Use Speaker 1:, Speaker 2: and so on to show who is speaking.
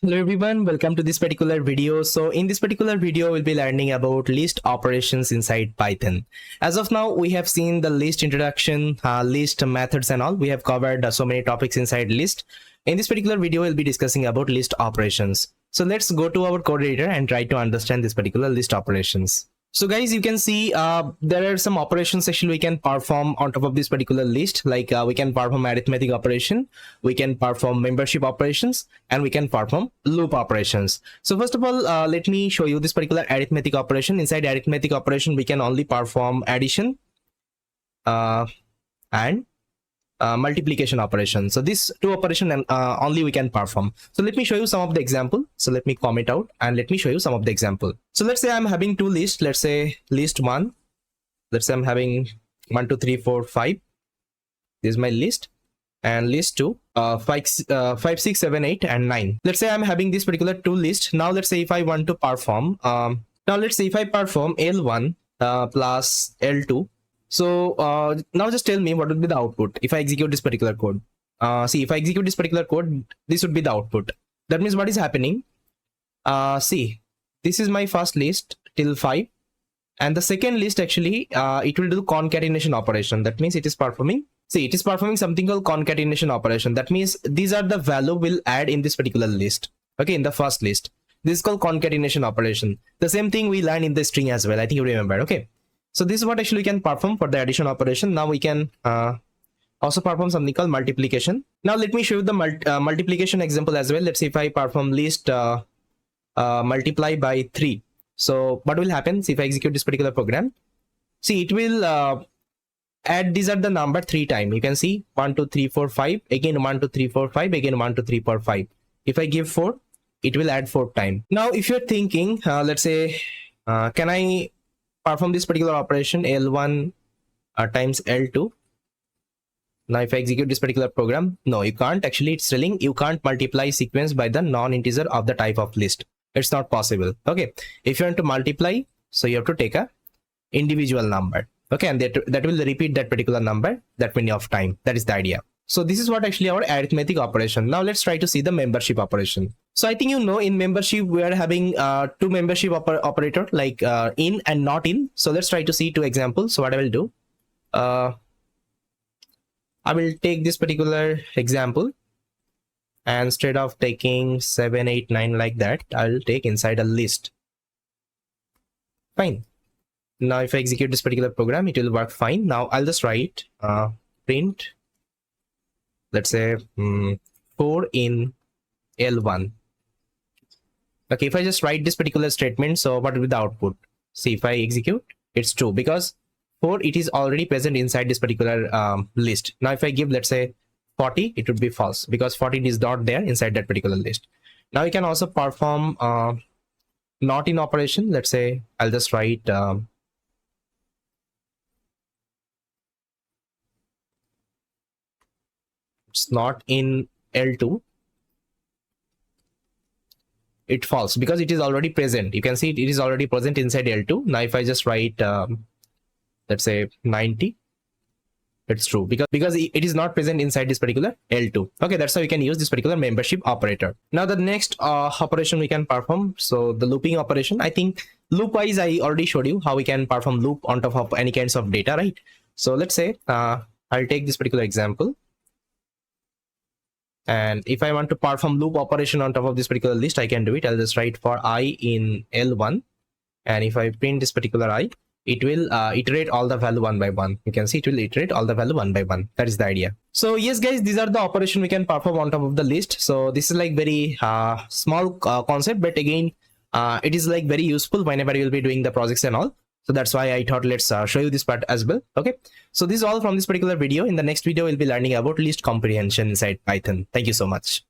Speaker 1: Hello everyone, welcome to this particular video. So in this particular video, we'll be learning about list operations inside Python. As of now, we have seen the list introduction, list methods and all. We have covered so many topics inside list. In this particular video, we'll be discussing about list operations. So let's go to our code editor and try to understand this particular list operations. So guys, you can see there are some operations actually we can perform on top of this particular list. Like we can perform arithmetic operation, we can perform membership operations, and we can perform loop operations. So first of all, let me show you this particular arithmetic operation. Inside arithmetic operation, we can only perform addition and multiplication operation. So these two operation only we can perform. So let me show you some of the example. So let me comment out and let me show you some of the example. So let's say I'm having two lists. Let's say list 1. Let's say I'm having 1 2 3 4 5. This is my list. And list 2 5 6 7 8 and 9. Let's say I'm having this particular two list. Now let's say if I want to perform now let's say if I perform L1 plus L2. So now just tell me what would be the output if I execute this particular code. See, if I execute this particular code, this would be the output. That means what is happening? See, this is my first list till 5, and the second list actually it will do concatenation operation. That means it is performing. See, it is performing something called concatenation operation. That means these are the value we'll add in this particular list. Okay, in the first list, this is called concatenation operation. The same thing we learned in the string as well. I think you remember. Okay. So this is what actually we can perform for the addition operation. Now we can also perform something called multiplication. Now let me show you the multiplication example as well. Let's say if I perform list multiply by 3. So what will happen? See, if I execute this particular program, see, it will add these are the number 3 times. You can see 1 2 3 4 5, again 1 2 3 4 5, again 1 2 3 4 5. If I give 4, it will add 4 times. Now if you're thinking, let's say can I perform this particular operation L1 times L2. Now if I execute this particular program, no, you can't. Actually, it's telling you can't multiply sequence by the non-integer of the type of list. It's not possible. Okay, if you want to multiply, so you have to take a individual number. Okay, and that will repeat that particular number that many of time. That is the idea. So this is what actually our arithmetic operation. Now let's try to see the membership operation. So I think you know in membership we are having two membership operator like in and not in. So let's try to see two examples. So what I will do, I will take this particular example, and instead of taking 7 8 9 like that, I'll take inside a list. Fine. Now if I execute this particular program, it will work fine. Now I'll just write print, let's say 4 in L1. Okay, if I just write this particular statement, so what will be the output? See, if I execute, it's true because 4, it is already present inside this particular list. Now if I give, let's say 40, it would be false because 40 is not there inside that particular list. Now you can also perform not in operation. Let's say I'll just write it's not in L2. It false because it is already present. You can see it is already present inside L2. Now if I just write let's say 90, it's true because it is not present inside this particular L2. Okay, that's how you can use this particular membership operator. Now the next operation we can perform, so the looping operation. I think loop wise I already showed you how we can perform loop on top of any kinds of data, right? So let's say I'll take this particular example, and if I want to perform loop operation on top of this particular list, I can do it. I'll just write for I in L1, and if I print this particular I, it will iterate all the value one by one. You can see it will iterate all the value one by one. That is the idea. So yes guys, these are the operation we can perform on top of the list. So this is like very small concept, but again it is like very useful whenever you will be doing the projects and all. So that's why I thought let's show you this part as well. Okay, so this is all from this particular video. In the next video we'll be learning about list comprehension inside Python. Thank you so much.